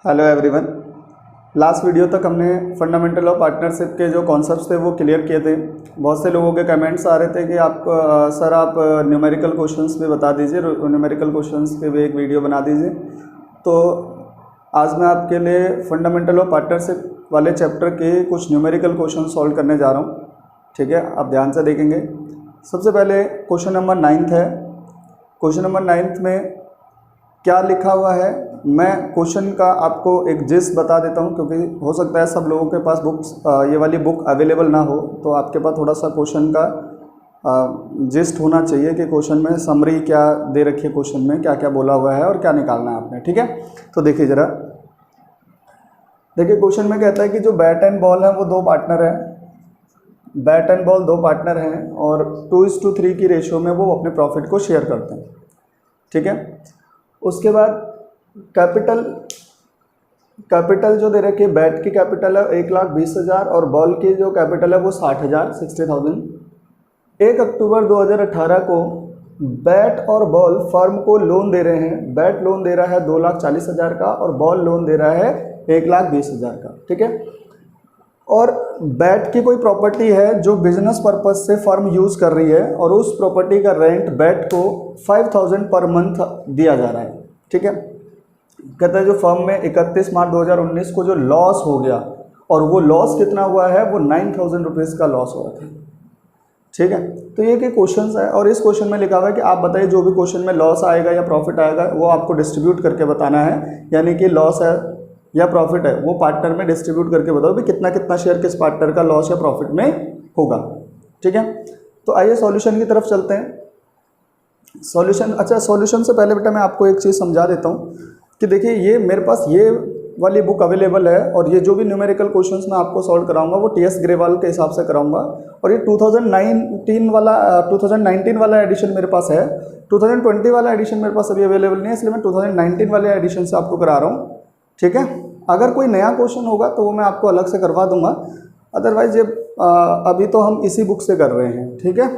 Hello everyone. Last video तक हमने fundamental of partnership के जो कॉन्सेप्ट्स थे वो क्लियर किए थे। बहुत से लोगों के कमेंट्स आ रहे थे कि आप सर आप न्यूमेरिकल क्वेश्चंस भी बता दीजिए, न्यूमेरिकल क्वेश्चंस पे भी एक वीडियो बना दीजिए। तो आज मैं आपके लिए फंडामेंटल ऑफ पार्टनरशिप वाले चैप्टर के कुछ न्यूमेरिकल क्वेश्चन सॉल्व करने जा रहा हूँ। ठीक है, आप ध्यान से देखेंगे। सबसे पहले क्वेश्चन नंबर 9 है। क्वेश्चन नंबर 9 में क्या लिखा हुआ है, मैं क्वेश्चन का आपको एक जिस्ट बता देता हूं, क्योंकि हो सकता है सब लोगों के पास बुक्स ये वाली बुक अवेलेबल ना हो, तो आपके पास थोड़ा सा क्वेश्चन का जिस्ट होना चाहिए कि क्वेश्चन में समरी क्या दे रखी है, क्वेश्चन में क्या क्या बोला हुआ है और क्या निकालना है आपने। ठीक है, तो देखिए ज़रा, देखिए क्वेश्चन में कहता है कि जो बैट एंड बॉल है वो दो पार्टनर हैं। बैट एंड बॉल दो पार्टनर हैं और 2:3 की रेशियो में वो अपने प्रॉफिट को शेयर करते हैं। ठीक है, उसके बाद कैपिटल जो दे रखी है, बैट की कैपिटल है 1,20,000 और बॉल की जो कैपिटल है वो 60,000। 1 अक्टूबर 2018 को बैट और बॉल फर्म को लोन दे रहे हैं। बैट लोन दे रहा है 2,40,000 का और बॉल लोन दे रहा है 1,20,000 का। ठीक है, और बैट की कोई प्रॉपर्टी है जो बिजनेस पर्पज से फर्म यूज़ कर रही है और उस प्रॉपर्टी का रेंट बैट को 5,000 पर मंथ दिया जा रहा है। ठीक है, कहता है जो फर्म में 31 मार्च 2019 को जो लॉस हो गया, और वो लॉस कितना हुआ है, वो 9,000 रुपीज़ का लॉस हुआ था। ठीक है, तो ये कि क्वेश्चन है और इस क्वेश्चन में लिखा हुआ है कि आप बताइए जो भी क्वेश्चन में लॉस आएगा या प्रॉफिट आएगा वो आपको डिस्ट्रीब्यूट करके बताना है, यानी कि लॉस है या प्रॉफिट है वो पार्टनर में डिस्ट्रीब्यूट करके बताओ भी कितना कितना शेयर किस पार्टनर का लॉस या प्रॉफिट में होगा। ठीक है, तो आइए सॉल्यूशन की तरफ चलते हैं। सॉल्यूशन, अच्छा सॉल्यूशन से पहले बेटा मैं आपको एक चीज़ समझा देता हूँ कि देखिए ये मेरे पास ये वाली बुक अवेलेबल है और ये जो भी न्यूमेरिकल क्वेश्चंस मैं आपको सॉल्व कराऊंगा वो TS ग्रेवाल के हिसाब से कराऊंगा, और ये 2019 वाला एडिशन मेरे पास है। 2020 वाला एडिशन मेरे पास अभी अवेलेबल नहीं है, इसलिए मैं 2019 वाले एडिशन से आपको करा रहा हूँ। ठीक है, अगर कोई नया क्वेश्चन होगा तो वो मैं आपको अलग से करवा दूंगा, अदरवाइज ये अभी तो हम इसी बुक से कर रहे हैं। ठीक है,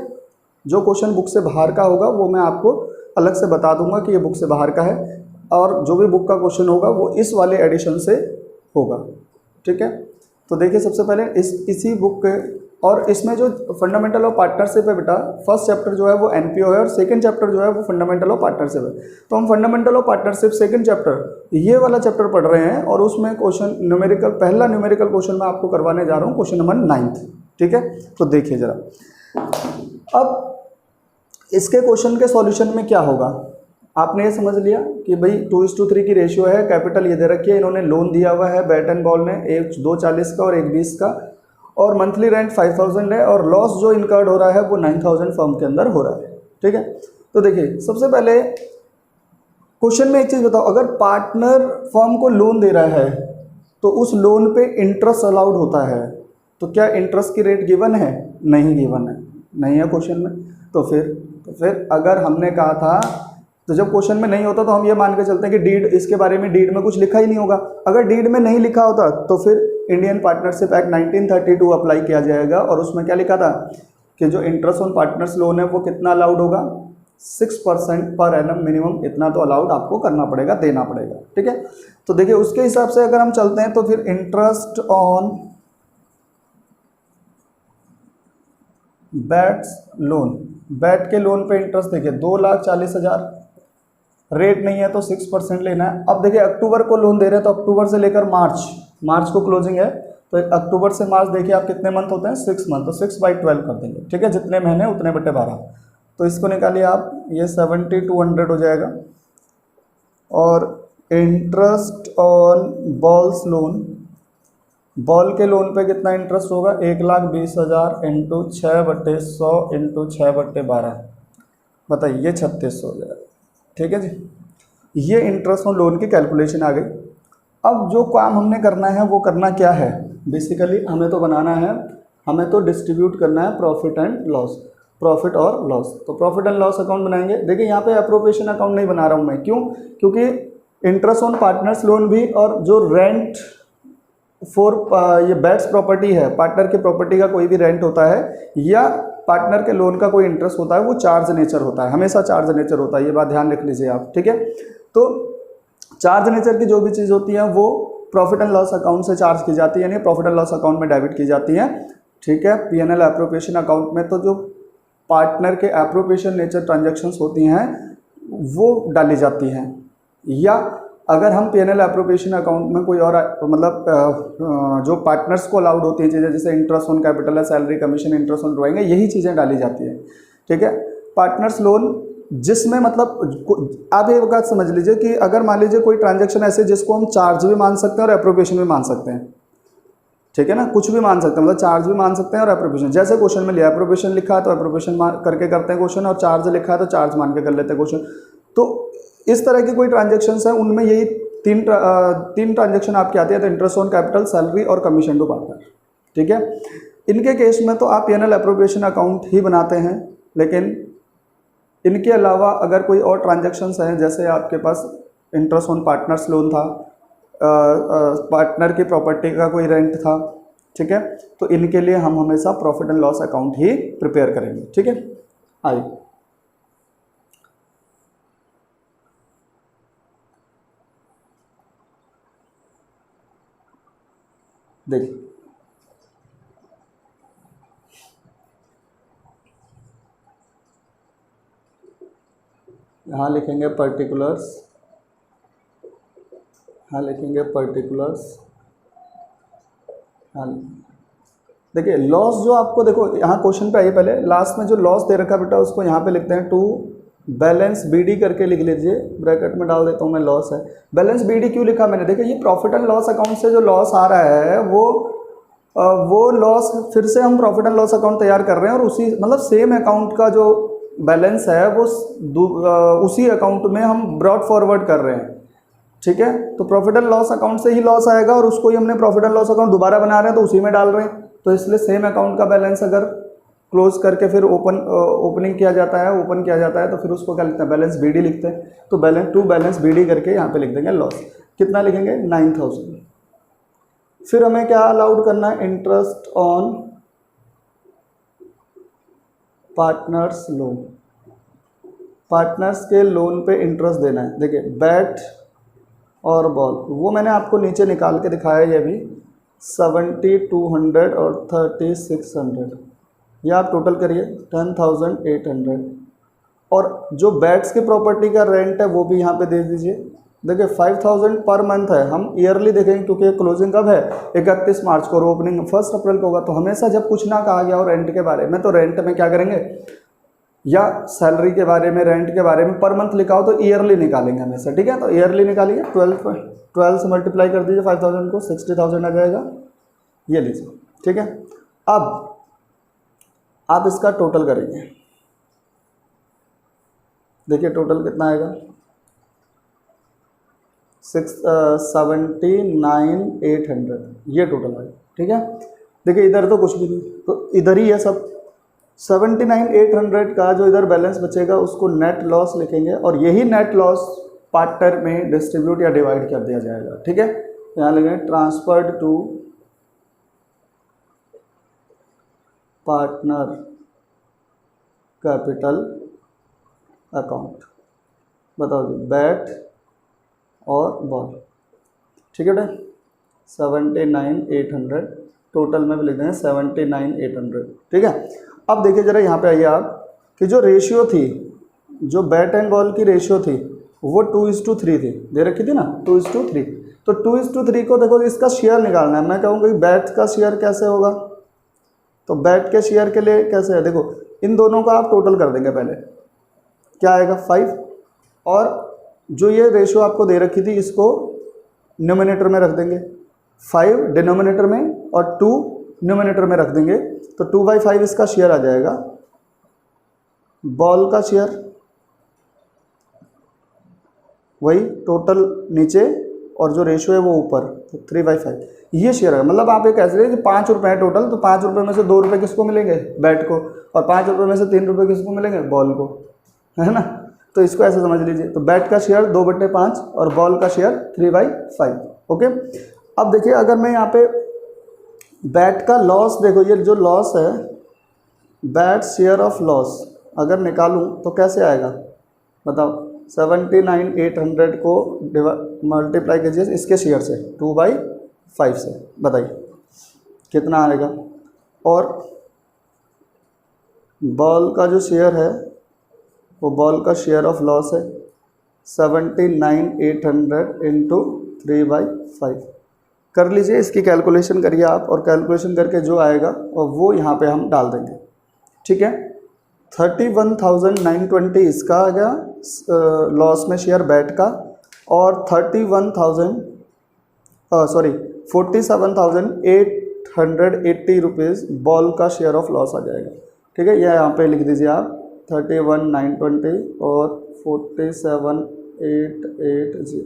जो क्वेश्चन बुक से बाहर का होगा वो मैं आपको अलग से बता दूंगा कि ये बुक से बाहर का है, और जो भी बुक का क्वेश्चन होगा वो इस वाले एडिशन से होगा। ठीक है, तो देखिए सबसे पहले इसी बुक के, और इसमें जो फंडामेंटल ऑफ पार्टनरशिप है बेटा, फर्स्ट चैप्टर जो है वो NPO है और सेकंड चैप्टर जो है वो फंडामेंटल ऑफ पार्टनरशिप है। तो हम fundamental of partnership second chapter ये वाला चैप्टर पढ़ रहे हैं और उसमें क्वेश्चन न्यूमेरिकल, पहला न्यूमेरिकल क्वेश्चन मैं आपको करवाने जा रहा हूँ, क्वेश्चन नंबर 9। ठीक है, तो देखिए जरा, अब इसके क्वेश्चन के सॉल्यूशन में क्या होगा, आपने ये समझ लिया कि भाई 2:3 की रेशियो है, कैपिटल ये दे रखी है, इन्होंने लोन दिया हुआ है बैट एंड बॉल ने, एक 2,40 का और एक 20 का, और मंथली रेंट 5,000 है और लॉस जो इनकर्ड हो रहा है वो 9,000 फर्म के अंदर हो रहा है। ठीक है, तो देखिए सबसे पहले क्वेश्चन में एक चीज़ बताओ, अगर पार्टनर फर्म को लोन दे रहा है तो उस लोन पे इंटरेस्ट अलाउड होता है, तो क्या इंटरेस्ट की रेट गिवन है? नहीं गिवन है, नहीं है क्वेश्चन में। तो फिर अगर हमने कहा था, तो जब क्वेश्चन में नहीं होता तो हम ये मान के चलते हैं कि डीड, इसके बारे में डीड में कुछ लिखा ही नहीं होगा। अगर डीड में नहीं लिखा होता तो फिर इंडियन पार्टनरशिप एक्ट 1932 अप्लाई किया जाएगा, और उसमें क्या लिखा था कि जो इंटरेस्ट ऑन पार्टनर्स लोन है वो कितना अलाउड होगा, 6% पर एनम मिनिमम, इतना तो अलाउड आपको करना पड़ेगा, देना पड़ेगा। ठीक है, तो देखिए उसके हिसाब से अगर हम चलते हैं तो फिर interest on bats loan, bat के लोन पे इंटरेस्ट देखिए 2,40,000, रेट नहीं है तो 6% लेना है। अब देखिए अक्टूबर को लोन दे रहे हैं तो अक्टूबर से लेकर मार्च को क्लोजिंग है, तो अक्टूबर से मार्च देखिए आप कितने मंथ होते हैं, 6 मंथ, तो 6/12 कर देंगे। ठीक है, जितने महीने उतने बटे 12, तो इसको निकालिए आप, ये 70,200 हो जाएगा। और interest on balls loan, ball के लोन पे कितना इंटरेस्ट होगा, 1,20,000 इंटू 6/100 इंटू 6/12, बताइए ये 3600 हो जाएगा। ठीक है जी, ये इंटरेस्ट ऑन लोन की कैलकुलेशन आ गई। अब जो काम हमने करना है वो करना क्या है, बेसिकली हमें तो बनाना है, हमें तो डिस्ट्रीब्यूट करना है प्रॉफिट एंड लॉस, प्रॉफिट और लॉस। तो प्रॉफिट एंड लॉस अकाउंट बनाएंगे। देखिए यहाँ पे अप्रोप्रिएशन अकाउंट नहीं बना रहा हूँ मैं, क्यों, क्योंकि इंटरेस्ट ऑन पार्टनर्स लोन भी और जो रेंट फॉर ये बैट्स प्रॉपर्टी है, पार्टनर की प्रॉपर्टी का कोई भी रेंट होता है या पार्टनर के लोन का कोई इंटरेस्ट होता है, वो चार्ज नेचर होता है, हमेशा चार्ज नेचर होता है, ये बात ध्यान रख लीजिए आप। ठीक है, तो चार्ज नेचर की जो भी चीज़ होती है वो प्रॉफिट एंड लॉस अकाउंट से चार्ज की जाती है, यानी प्रॉफिट एंड लॉस अकाउंट में डेबिट की जाती है। ठीक है, पीएनएल एप्रोप्रिएशन अकाउंट में तो जो पार्टनर के एप्रोप्रिएशन नेचर ट्रांजैक्शंस होती हैं वो डाली जाती हैं, या अगर हम पीएनएल एप्रोप्रिएशन अकाउंट में कोई और मतलब जो पार्टनर्स को अलाउड होती हैं चीज़ें, जैसे इंटरेस्ट ऑन कैपिटल है, salary commission, interest on drawing है, यही चीज़ें डाली जाती है। ठीक है, पार्टनर्स लोन जिसमें मतलब आप ये बात समझ लीजिए कि अगर मान लीजिए कोई ट्रांजैक्शन ऐसे जिसको हम चार्ज भी मान सकते हैं और एप्रोप्रिएशन भी मान सकते हैं। ठीक है ना, कुछ भी मान सकते हैं, मतलब चार्ज भी मान सकते हैं और एप्रोप्रिएशन, जैसे क्वेश्चन में लिया एप्रोप्रिएशन लिखा है तो एप्रोप्रिएशन करके करते हैं क्वेश्चन, और चार्ज लिखा है तो चार्ज मान के कर लेते हैं क्वेश्चन। तो इस तरह की कोई ट्रांजेक्शन्स हैं उनमें यही तीन ट्रांजेक्शन आपके आती है, तो इंटरेस्ट ऑन कैपिटल, सैलरी और कमीशन टू पार्टनर। ठीक है, इनके केस में तो आप पीएनएल एप्रोप्रिएशन अकाउंट ही बनाते हैं, लेकिन इनके अलावा अगर कोई और ट्रांजेक्शन्स हैं, जैसे आपके पास इंटरेस्ट ऑन पार्टनर्स लोन था, पार्टनर की प्रॉपर्टी का कोई रेंट था, ठीक है, तो इनके लिए हम हमेशा profit and loss account he prepare करेंगे। ठीक है, आइए देखिए, यहाँ लिखेंगे पर्टिकुलर्स, यहाँ लिखेंगे पर्टिकुलर्स, हाँ देखिए लॉस जो आपको देखो यहाँ क्वेश्चन पे आइए, पहले लास्ट में जो लॉस दे रखा बेटा उसको यहाँ पे लिखते हैं टू बैलेंस बीडी करके लिख लीजिए, ब्रैकेट में डाल देता हूँ मैं, लॉस है। बैलेंस बीडी क्यों लिखा मैंने, देखिए ये प्रॉफिट एंड लॉस अकाउंट से जो लॉस आ रहा है वो लॉस फिर से हम प्रॉफिट एंड लॉस अकाउंट तैयार कर रहे हैं, और उसी मतलब सेम अकाउंट का जो बैलेंस है वो उसी अकाउंट में हम ब्रॉड फॉरवर्ड कर रहे हैं। ठीक है, तो प्रॉफिट एंड लॉस अकाउंट से ही लॉस आएगा और उसको ही हमने प्रॉफिट एंड लॉस अकाउंट दोबारा बना रहे हैं तो उसी में डाल रहे हैं, तो इसलिए सेम अकाउंट का बैलेंस अगर क्लोज करके फिर ओपन किया जाता है तो फिर उसको क्या लिखते हैं, बैलेंस बीडी लिखते हैं। तो बैलेंस बीडी करके यहाँ पे लिख देंगे लॉस, कितना लिखेंगे 9000। फिर हमें क्या अलाउड करना है, interest on partners loan, partners के लोन पे इंटरेस्ट देना है। देखिए बैट और बॉल वो मैंने आपको नीचे निकाल के दिखाया, ये भी 7200 और 3600, ये आप टोटल करिए 10800, और जो बैट्स की प्रॉपर्टी का रेंट है वो भी यहाँ पे दे दीजिए। देखिए 5000 पर मंथ है, हम ईयरली देखेंगे क्योंकि क्लोजिंग कब है 31 मार्च को और ओपनिंग 1 अप्रैल को होगा, तो हमेशा जब कुछ ना कहा गया हो रेंट के बारे में तो रेंट में क्या करेंगे, या सैलरी के बारे में, रेंट के बारे में पर मंथ लिखा हो तो ईयरली निकालेंगे हमेशा। ठीक है, तो ईयरली निकालिए, 12 से मल्टीप्लाई कर दीजिए 5000 को, 60,000 आ जाएगा, ये लीजिए। ठीक है, अब आप इसका टोटल करेंगे, देखिए टोटल कितना आएगा 79,800, ये टोटल आएगा। ठीक है, देखिए इधर तो कुछ भी नहीं, तो इधर ही है सब। 79,800 का जो इधर बैलेंस बचेगा उसको नेट लॉस लिखेंगे, और यही नेट लॉस पार्टनर में डिस्ट्रीब्यूट या डिवाइड कर दिया जाएगा। ठीक है, यहाँ लिखेंगे transferred to partner capital account, बताओ जी बैट और बॉल। ठीक है बेटा, 79,800 टोटल में भी लिख देंगे 79,800। ठीक है, अब देखिए जरा यहाँ पे आइए आप कि जो रेशियो थी, जो बैट एंड बॉल की रेशियो थी वो 2:3 थी, दे रखी थी ना 2:3, तो 2:3 को देखो इसका शेयर निकालना है। मैं कहूँगा बैट का शेयर कैसे होगा, तो बैट के शेयर के लिए कैसे है, देखो इन दोनों का आप टोटल कर देंगे, पहले क्या आएगा 5, और जो ये रेशियो आपको दे रखी थी इसको न्यूमरेटर में रख देंगे, 5 डिनोमिनेटर में और 2 न्यूमरेटर में रख देंगे, तो 2/5 इसका शेयर आ जाएगा। बॉल का शेयर वही टोटल नीचे और जो रेशियो है वो ऊपर, तो 3/5 ये शेयर है। मतलब आप ये कह सकते हैं कि 5 रुपये है टोटल, तो 5 रुपये में से 2 रुपये किसको मिलेंगे, बैट को, और 5 रुपये में से 3 रुपये किसको मिलेंगे, बॉल को, है ना। तो इसको ऐसे समझ लीजिए, तो बैट का शेयर 2/5 और बॉल का शेयर 3/5। ओके, अब देखिए अगर मैं यहाँ पे बैट का लॉस, देखो ये जो लॉस है बैट शेयर ऑफ लॉस अगर निकालूं तो कैसे आएगा बताओ, 79,800 को मल्टीप्लाई कीजिए इसके शेयर से 2/5 से, बताइए कितना आएगा। और बॉल का जो शेयर है वो बॉल का शेयर ऑफ लॉस है 79,800 इंटू 3/5। कर लीजिए, इसकी कैलकुलेशन करिए आप, और कैलकुलेशन करके जो आएगा और वो यहाँ पे हम डाल देंगे, ठीक है। 31,920 इसका आ गया लॉस में शेयर बैट का, और 47,880 रुपीज़ बॉल का शेयर ऑफ लॉस आ जाएगा, ठीक है। यह यहाँ पे लिख दीजिए आप 31,920 और 47,880,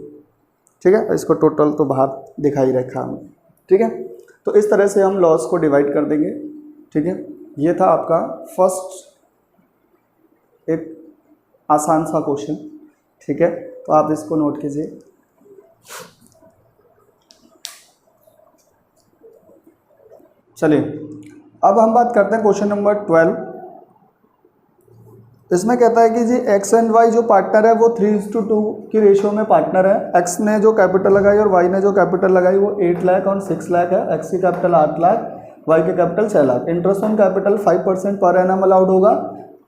ठीक है। इसको टोटल तो बाहर दिखाई रखा हमने, ठीक है। तो इस तरह से हम लॉस को डिवाइड कर देंगे, ठीक है। ये था आपका फर्स्ट एक आसान सा क्वेश्चन, ठीक है। तो आप इसको नोट कीजिए। चलिए अब हम बात करते हैं क्वेश्चन नंबर 12। इसमें कहता है कि जी एक्स एंड वाई जो पार्टनर है वो 3:2 की रेशियो में पार्टनर है। एक्स ने जो कैपिटल लगाई और वाई ने जो कैपिटल लगाई वो 8 लाख और 6 लाख है। एक्स की कैपिटल 8 लाख, वाई की capital 6 lakh. Interest on capital 5% per annum allowed होगा।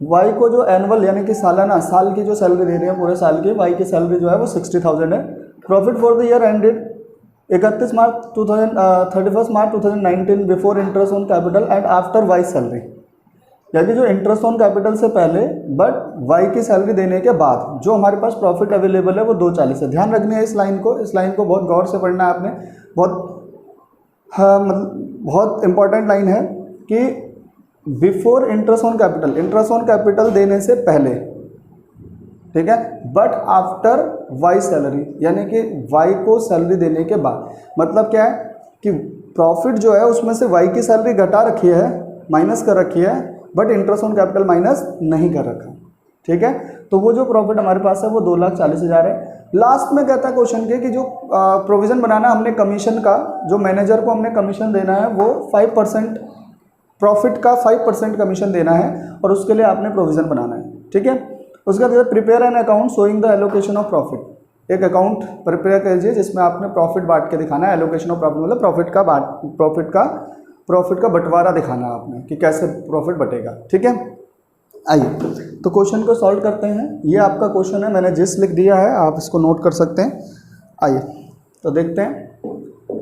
वाई को जो एनुअल यानी कि सालाना साल की जो सैलरी दे रही है पूरे साल की, वाई की सैलरी जो है वो 60,000 है। Profit for the year ended 31 March 2019 before interest on capital and after Y salary, यानी जो इंटरेस्ट ऑन कैपिटल से पहले बट वाई की सैलरी देने के बाद जो हमारे पास प्रॉफिट अवेलेबल है वो 240 है। ध्यान रखनी है इस लाइन को बहुत गौर से पढ़ना है आपने। बहुत इंपॉर्टेंट लाइन है कि before interest on capital, interest on capital देने से पहले, ठीक है, बट आफ्टर वाई सैलरी, यानी कि वाई को सैलरी देने के बाद। मतलब क्या है कि प्रॉफिट जो है उसमें से वाई की सैलरी घटा रखी है, माइनस कर रखी है, but interest on capital minus नहीं कर रखा, ठीक है। तो वो जो प्रॉफिट हमारे पास है वो 2,40,000 है। लास्ट में कहता है क्वेश्चन के कि जो प्रोविज़न बनाना हमने कमीशन का, जो मैनेजर को हमने कमीशन देना है वो 5% प्रॉफिट का 5% कमीशन देना है और उसके लिए आपने प्रोविज़न बनाना है, ठीक है। उसके बाद prepare an account showing the allocation of profit. एक अकाउंट प्रिपेयर कीजिए जिसमें आपने प्रॉफिट बांट के दिखाना है। एलोकेशन ऑफ प्रॉफिट मतलब प्रॉफिट का बंटवारा दिखाना है आपने कि कैसे प्रॉफिट बटेगा, ठीक है। आइए तो क्वेश्चन को सॉल्व करते हैं। ये आपका क्वेश्चन है, मैंने जिस लिख दिया है आप इसको नोट कर सकते हैं। आइए तो देखते हैं।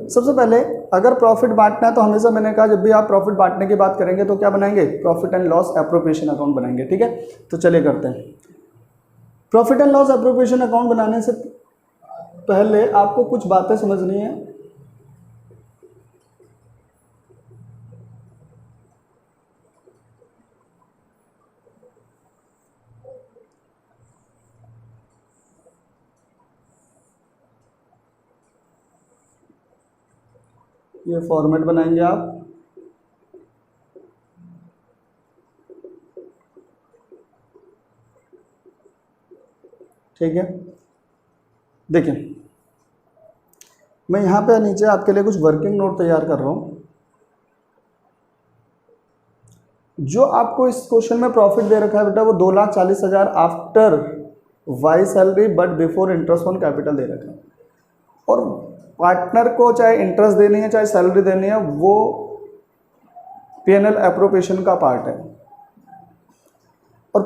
सबसे पहले अगर प्रॉफिट बांटना है तो हमेशा मैंने कहा जब भी आप प्रॉफिट बांटने की बात करेंगे तो क्या बनाएंगे, profit and loss appropriation account बनाएंगे, ठीक है। तो चलिए करते हैं। Profit and loss appropriation account बनाने से पहले आपको कुछ बातें समझनी है। ये फॉर्मेट बनाएंगे आप, ठीक है। देखिए मैं यहाँ पे नीचे आपके लिए कुछ वर्किंग नोट तैयार कर रहा हूँ। जो आपको इस क्वेश्चन में प्रॉफिट दे रखा है बेटा वो 2,40,000 after Y salary but before interest on capital दे रखा है। और पार्टनर को चाहे इंटरेस्ट देनी है चाहे सैलरी देनी है वो P&L एप्रोप्रिएशन का पार्ट है। और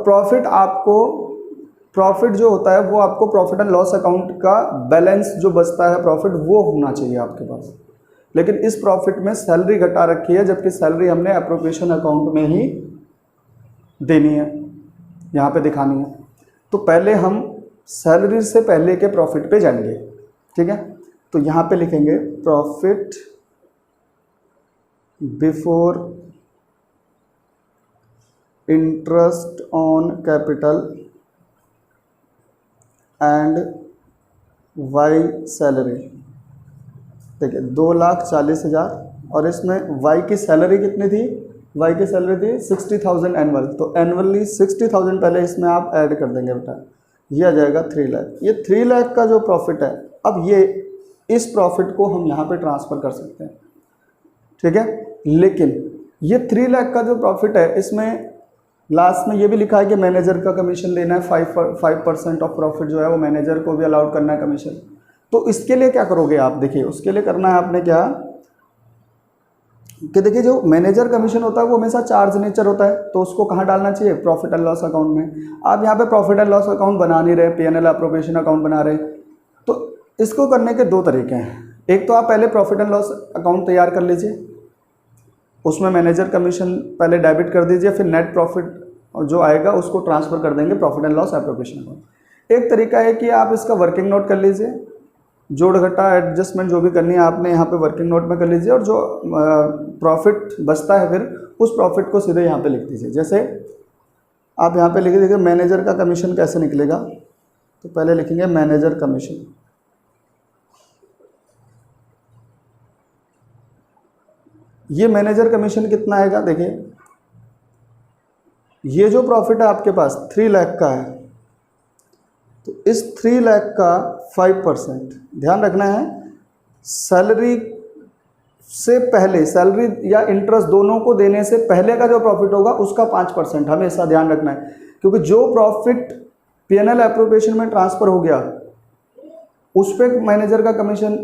प्रॉफिट जो होता है वो आपको प्रॉफिट एंड लॉस अकाउंट का बैलेंस जो बचता है प्रॉफिट वो होना चाहिए आपके पास। लेकिन इस प्रॉफिट में सैलरी घटा रखी है जबकि सैलरी हमने एप्रोप्रिएशन अकाउंट में ही देनी है, यहाँ पे दिखानी है। तो पहले हम सैलरी से पहले के प्रॉफिट पे जाएंगे, ठीक है। तो यहाँ पे लिखेंगे profit before interest on capital and Y salary. देखिए 2,40,000 और इसमें वाई की सैलरी कितनी थी, वाई की सैलरी थी 60,000 एनुअल। तो एनुअली 60,000 पहले इसमें आप ऐड कर देंगे बेटा, ये आ जाएगा 3 लाख। ये 3 लाख का जो प्रॉफिट है, अब ये इस प्रॉफिट को हम यहाँ पे ट्रांसफ़र कर सकते हैं, ठीक है। लेकिन ये 3 लाख का जो प्रॉफिट है इसमें लास्ट में ये भी लिखा है कि मैनेजर का कमीशन लेना है, 5% ऑफ प्रॉफिट जो है वो मैनेजर को भी अलाउड करना है कमीशन। तो इसके लिए क्या करोगे आप, देखिए उसके लिए करना है आपने क्या कि देखिए जो मैनेजर कमीशन होता है वो हमेशा चार्ज नेचर होता है, तो उसको कहाँ डालना चाहिए, प्रॉफिट एंड लॉस अकाउंट में। आप यहाँ पे प्रॉफिट एंड लॉस अकाउंट बना नहीं रहे, P&L एप्रोप्रिएशन अकाउंट बना रहे, तो इसको करने के दो तरीके हैं। एक तो आप पहले प्रॉफिट एंड लॉस अकाउंट तैयार कर लीजिए, उसमें मैनेजर कमीशन पहले डेबिट कर दीजिए, फिर नेट प्रॉफिट जो आएगा उसको ट्रांसफ़र कर देंगे profit and loss appropriation account. एक तरीका है कि आप इसका वर्किंग नोट कर लीजिए, जोड़ घटा एडजस्टमेंट जो भी करनी है आपने यहाँ पे वर्किंग नोट में कर लीजिए, और जो प्रॉफिट बचता है फिर उस प्रॉफिट को सीधे यहाँ पे लिख दीजिए। जैसे आप यहाँ पे लिख दीजिए मैनेजर का कमीशन कैसे निकलेगा, तो पहले लिखेंगे मैनेजर कमीशन। ये मैनेजर कमीशन कितना आएगा, देखिए ये जो प्रॉफिट है आपके पास 3 लाख का है, तो इस 3 लाख का 5% ध्यान रखना है, सैलरी से पहले, सैलरी या इंटरेस्ट दोनों को देने से पहले का जो प्रॉफिट होगा उसका 5% हमेशा ध्यान रखना है, क्योंकि जो प्रॉफिट P&L एप्रोप्रिएशन में ट्रांसफ़र हो गया उस पर मैनेजर का कमीशन,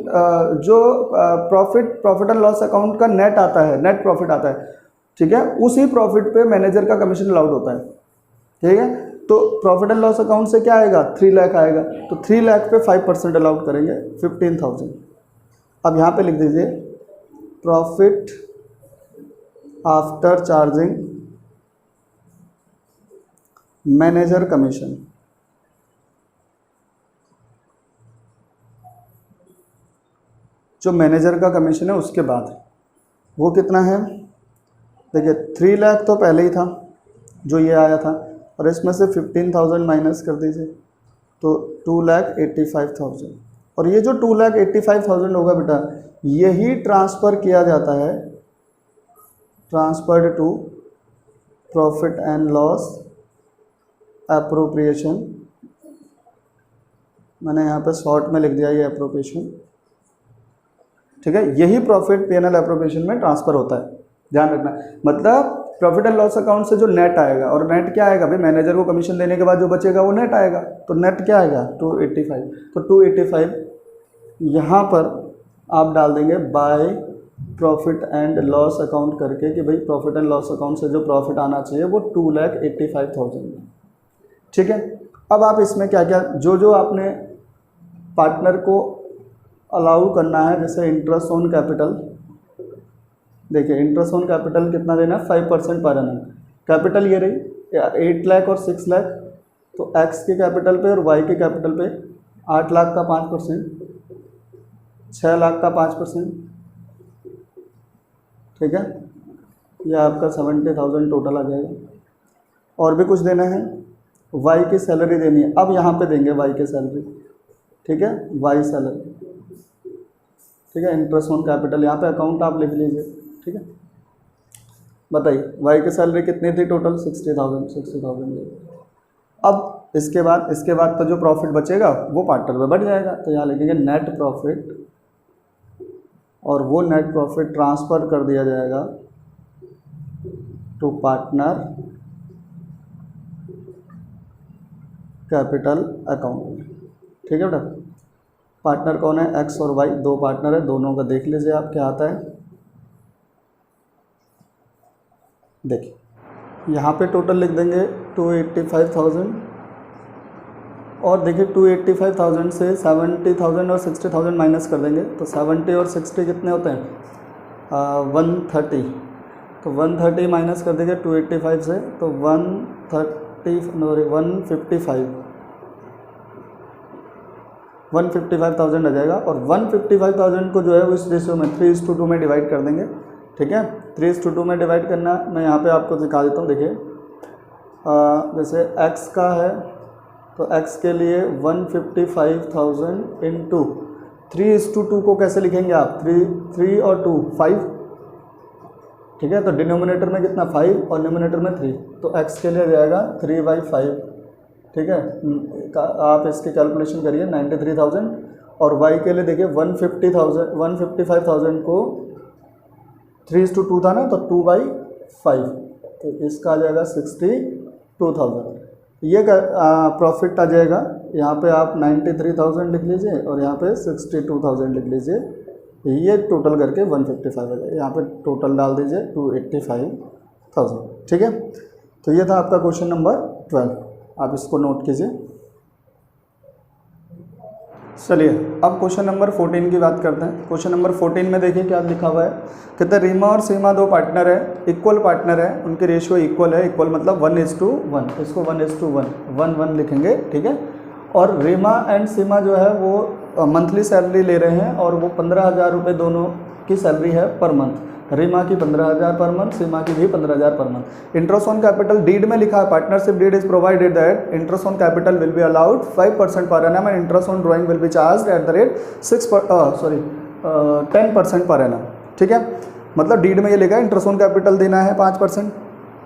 जो प्रॉफिट एंड लॉस अकाउंट का नेट आता है, नेट प्रॉफिट आता है, ठीक है, उसी प्रॉफिट पे मैनेजर का कमीशन अलाउड होता है, ठीक है। तो प्रॉफिट एंड लॉस अकाउंट से क्या आएगा, 3 लाख आएगा, तो 3 लाख पे 5% अलाउड करेंगे 15,000। अब यहाँ पे लिख दीजिए profit after charging manager commission. जो मैनेजर का कमीशन है उसके बाद वो कितना है, देखिए 3 लाख तो पहले ही था जो ये आया था, और इसमें से 15,000 माइनस कर दीजिए तो 2,85,000, और ये जो 2,85,000 होगा बेटा यही ट्रांसफ़र किया जाता है, transferred to profit and loss appropriation. मैंने यहाँ पे शॉर्ट में लिख दिया ये एप्रोप्रिएशन, ठीक है। यही प्रॉफिट P&L एप्रोप्रिएशन में ट्रांसफ़र होता है, ध्यान रखना। मतलब प्रॉफिट एंड लॉस अकाउंट से जो नेट आएगा, और नेट क्या आएगा भाई, मैनेजर को कमीशन देने के बाद जो बचेगा वो नेट आएगा, तो नेट क्या आएगा 285, तो 285 यहाँ पर आप डाल देंगे by profit and loss account करके, कि भाई प्रॉफिट एंड लॉस अकाउंट से जो प्रॉफिट आना चाहिए वो 2,85,000, ठीक है। अब आप इसमें क्या क्या जो आपने पार्टनर को अलाउ करना है, जैसे इंटरेस्ट ऑन कैपिटल, देखिए इंटरेस्ट ऑन कैपिटल कितना देना है, 5% पर एनम। कैपिटल ये रही 8 लाख और 6 लाख, तो एक्स के कैपिटल पे और वाई के कैपिटल पे 8 लाख का 5%, 6 लाख का 5%, ठीक है, यह आपका 70,000 टोटल आ जाएगा। और भी कुछ देना है, वाई की सैलरी देनी है, अब यहाँ पे देंगे वाई की सैलरी, ठीक है, वाई सैलरी, ठीक है। इंटरेस्ट ऑन कैपिटल यहाँ पे अकाउंट आप लिख लीजिए, ठीक है। बताइए वाई की सैलरी कितनी थी टोटल, 60,000। अब इसके बाद तो जो प्रॉफिट बचेगा वो पार्टनर में बढ़ जाएगा, तो यहाँ लिखेंगे नेट प्रॉफिट, और वो नेट प्रॉफिट ट्रांसफ़र कर दिया जाएगा टू पार्टनर कैपिटल अकाउंट में, ठीक है बेटा। पार्टनर कौन है, एक्स और वाई, दो पार्टनर है, दोनों का देख लीजिए आप क्या आता है। देखिए यहाँ पे टोटल लिख देंगे 285,000, और देखिए 285,000 से 70,000 और 60,000 माइनस कर देंगे, तो 70 और 60 कितने होते हैं, 130, तो 130 माइनस कर देंगे 285 से, तो 155,000 आ जाएगा, और 155,000 को जो है वो इस रेशियो में 3:2 में डिवाइड कर देंगे, ठीक है। 3:2 में डिवाइड करना मैं यहाँ पे आपको दिखा देता हूँ। देखिए जैसे x का है तो x के लिए 155,000 इंटू 3:2 को कैसे लिखेंगे आप, 3 और 2 5, ठीक है। तो डिनोमिनेटर में कितना 5 और न्यूमिनेटर में 3, तो x के लिए जाएगा 3/5, ठीक है। आप इसकी कैलकुलेशन करिए 93,000, और y के लिए देखिए 155,000 को 3:2 था ना, तो 2/5, तो इसका आ जाएगा 62,000। ये प्रॉफिट आ जाएगा, यहाँ पे आप 93,000 लिख लीजिए और यहाँ पे 62,000 लिख लीजिए, ये टोटल करके 155 आ जाएगा। यहाँ पे टोटल डाल दीजिए 285,000। ठीक है, तो ये था आपका क्वेश्चन नंबर 12, आप इसको नोट कीजिए। चलिए अब क्वेश्चन नंबर 14 की बात करते हैं। क्वेश्चन नंबर 14 में देखिए क्या लिखा हुआ है, कहते हैं रीमा और सीमा दो पार्टनर है, इक्वल पार्टनर है, उनके रेशियो इक्वल है, इक्वल मतलब 1:1, इसको 1:1 1 लिखेंगे। ठीक है, और रीमा एंड सीमा जो है वो मंथली सैलरी ले रहे हैं और वो 15,000 रुपये दोनों की सैलरी है पर मंथ। रीमा की 15,000 पर मंथ, सीमा की भी 15,000 per month. Interest on capital deed में लिखा है, partnership deed is provided that interest on capital will be allowed 5% per annum and interest on drawing will be charge at the rate 10% per annum. ठीक है, मतलब deed में ये लिखा है इंटरेस्ट ऑन कैपिटल देना है 5%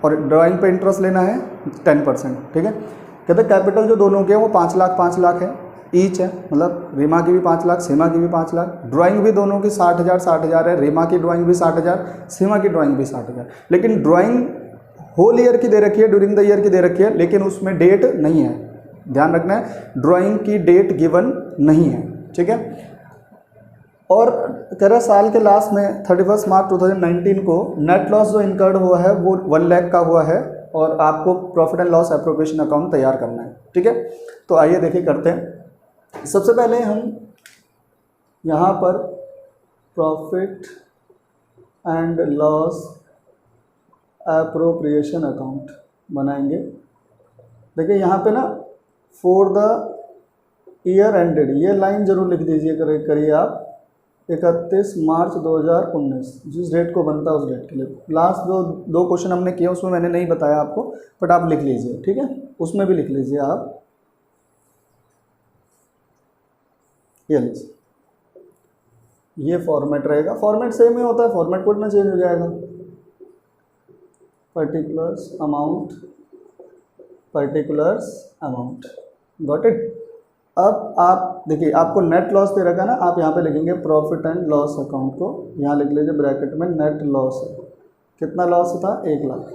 और ड्राइंग पे इंटरेस्ट लेना है 10%। ठीक है, कहते हैं कैपिटल जो दोनों के हैं वो 5 लाख है ईच है, मतलब रीमा की भी 5 लाख, सीमा की भी 5 लाख। ड्राइंग भी दोनों की 60,000 है, रीमा की ड्राइंग भी 60,000, सीमा की ड्राइंग भी 60,000। लेकिन ड्राइंग होल ईयर की दे रखी है, ड्यूरिंग द ईयर की दे रखी है, लेकिन उसमें डेट नहीं है, ध्यान रखना है, ड्राइंग की डेट गिवन नहीं है। ठीक है, और कह रहा साल के लास्ट में 31 मार्च 2019 को नेट लॉस जो इनकर्ड हुआ है वो 1 लाख का हुआ है और आपको profit and loss appropriation account तैयार करना है। ठीक है, तो आइए देखिए करते हैं। सबसे पहले हम यहाँ पर profit and loss appropriation account बनाएंगे। देखिए यहाँ पे ना फॉर द ईयर एंडेड, ये लाइन जरूर लिख दीजिए करिए आप 31 मार्च 2019, जिस डेट को बनता है उस डेट के लिए। लास्ट जो 2 क्वेश्चन हमने किए उसमें मैंने नहीं बताया आपको, बट आप लिख लीजिए। ठीक है, उसमें भी लिख लीजिए आप, ये लीजिए, ये फॉर्मेट रहेगा, फॉर्मेट सेम ही होता है, फॉर्मेट कोड में चेंज हो जाएगा। Particulars amount, got it. अब आप देखिए आपको नेट लॉस दे रखा है ना, आप यहाँ पे लिखेंगे प्रॉफिट एंड लॉस अकाउंट को, यहाँ लिख लीजिए ब्रैकेट में नेट लॉस है। कितना लॉस था? 1 लाख।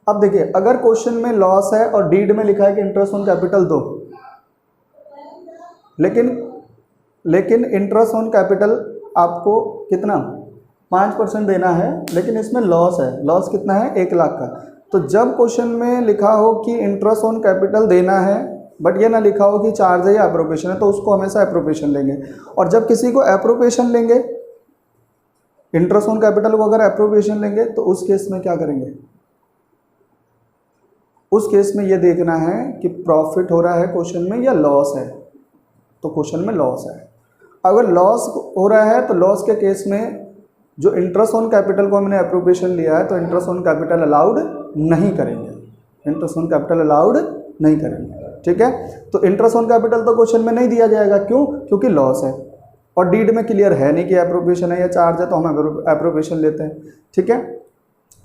अब देखिए अगर क्वेश्चन में लॉस है और डीड में लिखा है कि इंटरेस्ट ऑन कैपिटल दो, लेकिन इंटरेस्ट ऑन कैपिटल आपको कितना 5% देना है, लेकिन इसमें लॉस है। लॉस कितना है? 1 लाख का। तो जब क्वेश्चन में लिखा हो कि इंटरेस्ट ऑन कैपिटल देना है बट ये ना लिखा हो कि चार्ज है या एप्रोप्रिएशन है, तो उसको हमेशा एप्रोप्रिएशन लेंगे। और जब किसी को एप्रोप्रिएशन लेंगे, इंटरेस्ट ऑन कैपिटल को अगर एप्रोप्रिएशन लेंगे तो उस केस में क्या करेंगे? उस केस में ये देखना है कि प्रॉफिट हो रहा है क्वेश्चन में या लॉस है। तो क्वेश्चन में लॉस है। अगर लॉस हो रहा है तो लॉस के केस में जो इंटरेस्ट ऑन कैपिटल को हमने एप्रोप्रिएशन लिया है तो इंटरेस्ट ऑन कैपिटल अलाउड नहीं करेंगे, इंटरेस्ट ऑन कैपिटल अलाउड नहीं करेंगे। ठीक है, तो इंटरेस्ट ऑन कैपिटल तो क्वेश्चन में नहीं दिया जाएगा। क्यों? क्योंकि लॉस है और डीड में क्लियर है नहीं कि एप्रोप्रिएशन है या चार्ज है, तो हम एप्रोप्रिएशन लेते हैं। ठीक है,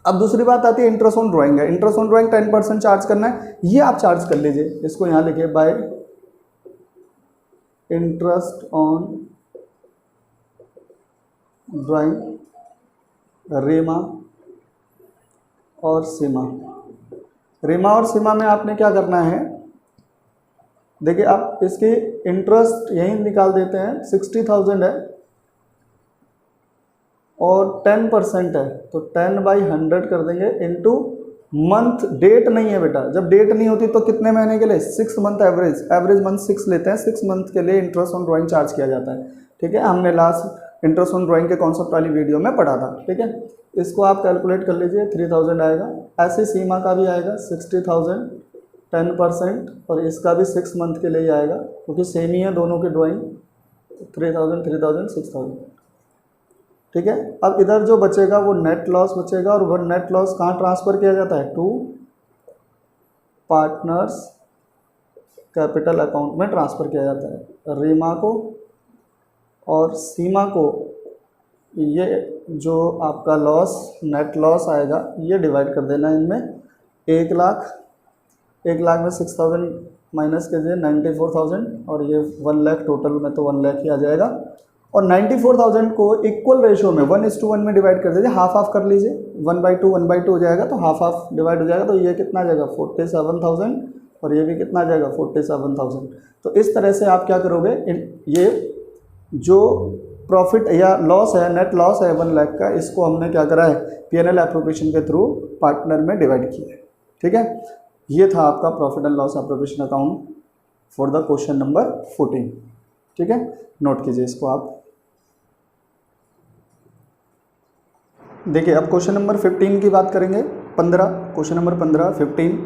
अब दूसरी बात आती है इंटरेस्ट ऑन ड्राइंग है। इंटरेस्ट ऑन ड्राइंग 10% चार्ज करना है, ये आप चार्ज कर लीजिए। इसको यहाँ लिखिए by interest on drawing Reema और सीमा। रीमा और सीमा में आपने क्या करना है, देखिए आप इसकी इंटरेस्ट यहीं निकाल देते हैं। 60,000 है और 10% है, तो 10/100 कर देंगे इनटू मंथ। डेट नहीं है बेटा, जब डेट नहीं होती तो कितने महीने के लिए? 6 मंथ एवरेज मंथ 6 लेते हैं। 6 मंथ के लिए इंटरेस्ट ऑन ड्राइंग चार्ज किया जाता है। ठीक है, हमने लास्ट इंटरेस्ट ऑन ड्राइंग के कॉन्सेप्ट वाली वीडियो में पढ़ा था। ठीक है, इसको आप कैलकुलेट कर लीजिए, 3000 आएगा। ऐसे सीमा का भी आएगा 60,000 10%, और इसका भी 6 मंथ के लिए ही आएगा क्योंकि सेम ही है दोनों की ड्राइंग। 3000 6000। ठीक है, अब इधर जो बचेगा वो नेट लॉस बचेगा, और वो नेट लॉस कहाँ ट्रांसफ़र किया जाता है? टू पार्टनर्स कैपिटल अकाउंट में ट्रांसफ़र किया जाता है। रीमा को और सीमा को ये जो आपका लॉस नेट लॉस आएगा ये डिवाइड कर देना इनमें। 1 लाख में 6000 माइनस कीजिए 94,000, और ये 1 लाख टोटल में तो 1 लाख ही आ जाएगा। और 94,000 को इक्वल रेशियो में 1:1 में डिवाइड कर दीजिए, हाफ हाफ कर लीजिए, 1/2 हो जाएगा, तो हाफ हाफ डिवाइड हो जाएगा, तो ये कितना आ जाएगा 47,000 और ये भी कितना आ जाएगा 47,000। तो इस तरह से आप क्या करोगे, ये जो प्रॉफिट या लॉस है, नेट लॉस है 1 लाख का, इसको हमने क्या करा है P&L एप्रोप्रिएशन के थ्रू पार्टनर में डिवाइड किया है। ठीक है, ये था आपका profit and loss appropriation account for the question number 14। ठीक है, नोट कीजिए इसको आप। देखिए अब क्वेश्चन नंबर 15 की बात करेंगे। 15 क्वेश्चन नंबर 15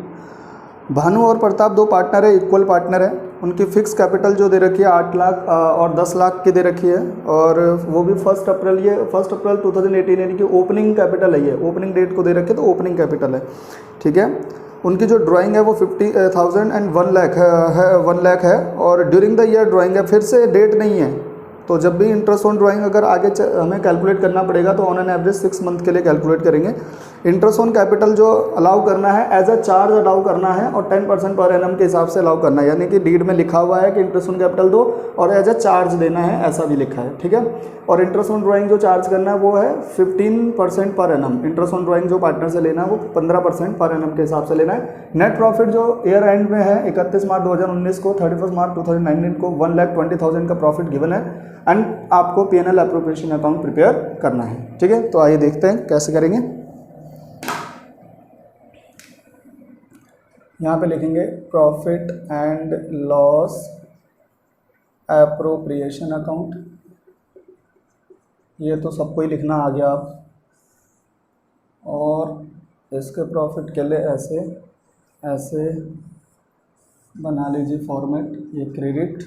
भानु और प्रताप दो पार्टनर है, इक्वल पार्टनर है। उनकी फिक्स कैपिटल जो दे रखी है 8 लाख और 10 लाख की दे रखी है, और वो भी 1 अप्रैल, ये 1 अप्रैल 2018 यानी कि ओपनिंग कैपिटल है, ये ओपनिंग डेट को दे रखी है, तो ओपनिंग कैपिटल है। ठीक है, उनकी जो ड्राइंग है वो 50,000 एंड 1 लाख है 1 लाख है, और ड्यूरिंग द ईयर ड्राइंग है, फिर से डेट नहीं है। तो जब भी इंटरेस्ट ऑन ड्राइंग अगर आगे हमें कैलकुलेट करना पड़ेगा तो ऑन एन एवरेज 6 मंथ के लिए कैलकुलेट करेंगे। इंटरेस्ट ऑन कैपिटल जो अलाउ करना है एज अ चार्ज अलाउ करना है, और 10% पर एनम के हिसाब से अलाउ करना है, यानी कि डीड में लिखा हुआ है कि इंटरेस्ट ऑन कैपिटल दो और एज अ चार्ज देना है, ऐसा भी लिखा है। ठीक है, और इंटरेस्ट ऑन ड्राइंग जो चार्ज करना है वो है 15% per annum. Interest on drawing जो पार्टनर से लेना है वो 15% पर एनम के हिसाब से लेना है। नेट प्रॉफिट जो ईयर एंड में है 31 मार्च 2019 को 31 मार्च 2019 को 1,20,000 का प्रॉफिट गिवन है, एंड आपको P&L एप्रोप्रिएशन अकाउंट प्रिपेयर करना है। ठीक है, तो आइए देखते हैं कैसे करेंगे। यहाँ पे लिखेंगे profit and loss appropriation account, ये तो सबको ही लिखना आ गया आप, और इसके प्रॉफिट के लिए ऐसे ऐसे बना लीजिए फॉर्मेट, ये क्रेडिट,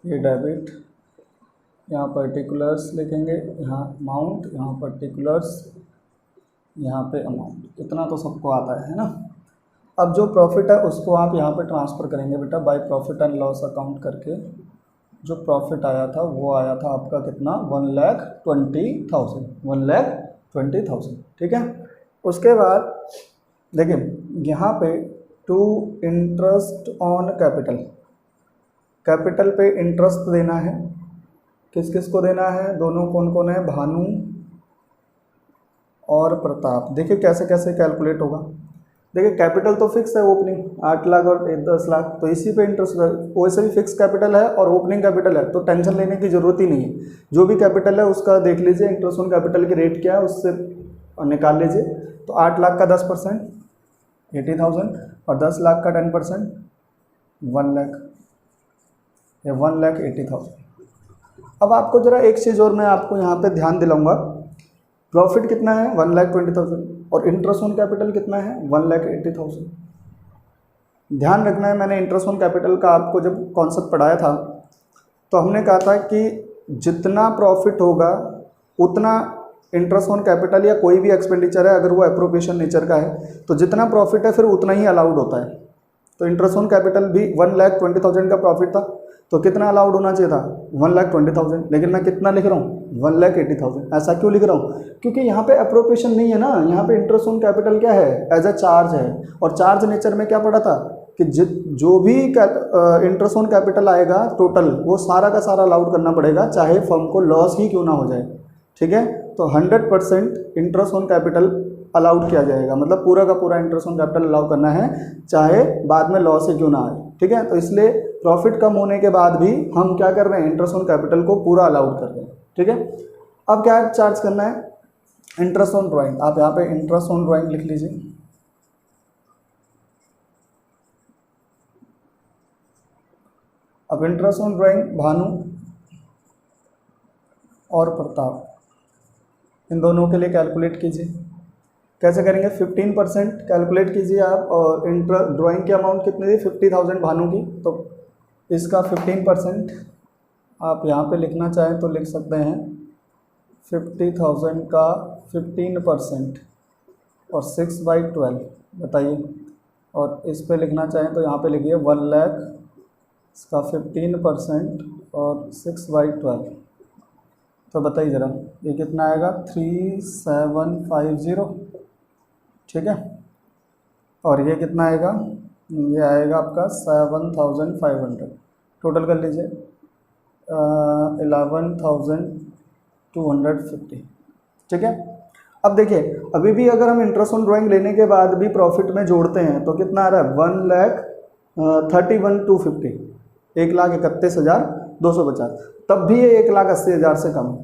ये डेबिट, यहाँ पर्टिकुलर्स लिखेंगे, यहाँ अमाउंट, यहाँ पर्टिकुलर्स, यहाँ पे अमाउंट, इतना तो सबको आता है ना। अब जो प्रॉफिट है उसको आप यहाँ पे ट्रांसफ़र करेंगे बेटा by profit and loss account करके। जो प्रॉफिट आया था वो आया था आपका कितना 1,20,000, 1,20,000। ठीक है, उसके बाद देखिए यहाँ पे to interest on capital, capital पे इंटरेस्ट देना है, किस किस को देना है, दोनों कौन कौन है, भानु और प्रताप। देखिए कैसे कैसे कैलकुलेट होगा। देखिए कैपिटल तो फिक्स है, ओपनिंग 8 लाख और 10 लाख, तो इसी पे इंटरेस्ट, वैसे भी फिक्स कैपिटल है और ओपनिंग कैपिटल है, तो टेंशन लेने की ज़रूरत ही नहीं है। जो भी कैपिटल है उसका देख लीजिए इंटरेस्ट ऑन कैपिटल की रेट क्या है उससे निकाल लीजिए। तो 8 लाख का 10% 80,000 और 10 लाख का 10% 1 लाख, या 1,80,000। अब आपको ज़रा एक चीज़ और मैं आपको यहाँ पे ध्यान दिलाऊंगा, प्रॉफिट कितना है 1,20,000 और इंटरेस्ट ऑन कैपिटल कितना है 1,80,000। ध्यान रखना है, मैंने इंटरेस्ट ऑन कैपिटल का आपको जब कॉन्सेप्ट पढ़ाया था तो हमने कहा था कि जितना प्रॉफिट होगा उतना इंटरेस्ट ऑन कैपिटल या कोई भी एक्सपेंडिचर है अगर वो एप्रोप्रिएशन नेचर का है तो जितना प्रॉफिट है फिर उतना ही अलाउड होता है। तो इंटरेस्ट ऑन कैपिटल भी 1,20,000 का प्रॉफिट था, तो कितना अलाउड होना चाहिए था 1,20,000, लेकिन मैं कितना लिख रहा हूँ 1,80,000। ऐसा क्यों लिख रहा हूँ, क्योंकि यहाँ पे अप्रोप्रिएशन नहीं है ना, यहाँ पे इंटरेस्ट ऑन कैपिटल क्या है एज अ चार्ज है, और चार्ज नेचर में क्या पड़ा था कि जो भी इंटरेस्ट ऑन कैपिटल आएगा टोटल वो सारा का सारा अलाउड करना पड़ेगा, चाहे फर्म को लॉस ही क्यों ना हो जाए। ठीक है, तो 100% इंटरेस्ट ऑन कैपिटल अलाउड किया जाएगा, मतलब पूरा का पूरा इंटरेस्ट ऑन कैपिटल अलाउ करना है, चाहे बाद में लॉस ही क्यों ना आए। ठीक है, तो इसलिए प्रॉफिट कम होने के बाद भी हम क्या कर रहे हैं इंटरेस्ट ऑन कैपिटल को पूरा अलाउड कर रहे हैं। ठीक है, अब क्या चार्ज करना है इंटरेस्ट ऑन ड्राइंग, आप यहाँ पे इंटरेस्ट ऑन ड्राइंग लिख लीजिए। अब इंटरेस्ट ऑन ड्राइंग भानु और प्रताप इन दोनों के लिए कैलकुलेट कीजिए। कैसे करेंगे 15% कैलकुलेट कीजिए आप, और ड्राइंग की अमाउंट कितनी थी 50,000 भानु की, तो इसका 15% आप यहाँ पे लिखना चाहें तो लिख सकते हैं 50,000 का 15% और 6/12 बताइए, और इस पे लिखना चाहें तो यहाँ पे लिखिए 1 लाख, इसका 15% और 6/12, तो बताइए ज़रा ये कितना आएगा 3,750। ठीक है, और ये कितना आएगा, ये आएगा आपका 7,500। टोटल कर लीजिए 11,250, ठीक है। अब देखिए अभी भी अगर हम इंटरेस्ट ऑन ड्राइंग लेने के बाद भी प्रॉफिट में जोड़ते हैं तो कितना आ रहा है 1,31,250, 1,31,250, तब भी ये 1,80,000 से कम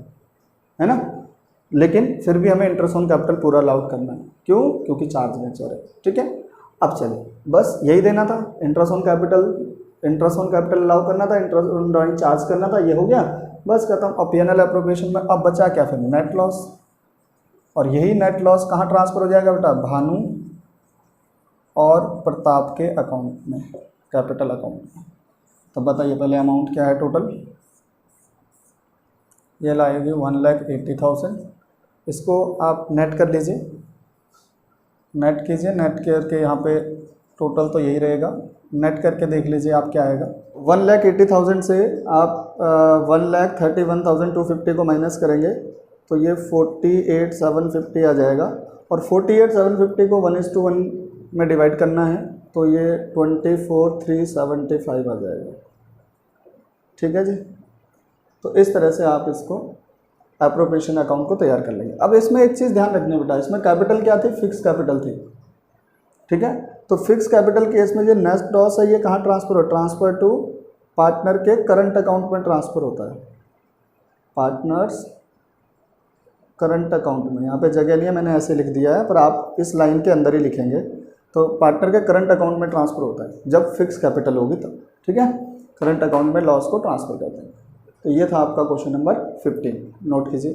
है ना, लेकिन फिर भी हमें इंटरेस्ट ऑन कैपिटल पूरा अलाउड करना है। क्यों? क्योंकि चार्ज नेचर है, ठीक है। अब चलिए बस यही देना था, इंटरेस्ट ऑन कैपिटल अलाउ करना था, इंटरेस्ट ऑन ड्राइंग चार्ज करना था, ये हो गया, बस खत्म। और P&L एप्रोप्रिएशन में अब बचा क्या फिर नेट लॉस, और यही नेट लॉस कहाँ ट्रांसफर हो जाएगा बेटा, भानु और प्रताप के अकाउंट में, कैपिटल अकाउंट में। तो बताइए पहले अमाउंट क्या है टोटल, ये लाएगी 1,80,000, इसको आप नेट कर लीजिए, नेट कीजिए, नेट करके यहाँ पे टोटल तो यही रहेगा, नेट करके देख लीजिए आप क्या आएगा। 1,80,000 से आप 1,31,250 को माइनस करेंगे तो ये 48,750 आ जाएगा, और 48,750 को 1:1 में डिवाइड करना है तो ये 24,375 आ जाएगा, ठीक है जी। तो इस तरह से आप इसको एप्रोप्रिएशन अकाउंट को तैयार कर लेंगे। अब इसमें एक चीज़ ध्यान रखनी बेटा, इसमें कैपिटल क्या थी, फिक्स कैपिटल थी, ठीक है। तो फिक्स कैपिटल केस में जो नेट लॉस है ये कहाँ ट्रांसफर हो, ट्रांसफर टू पार्टनर के करंट अकाउंट में ट्रांसफ़र होता है, पार्टनर्स करंट अकाउंट में। यहाँ पे जगह नहीं है, मैंने ऐसे लिख दिया है, पर आप इस लाइन के अंदर ही लिखेंगे। तो पार्टनर के करंट अकाउंट में ट्रांसफ़र होता है जब फिक्स कैपिटल होगी तब, ठीक है। करंट अकाउंट में लॉस को ट्रांसफ़र करते हैं। तो ये था आपका क्वेश्चन नंबर 15, नोट कीजिए।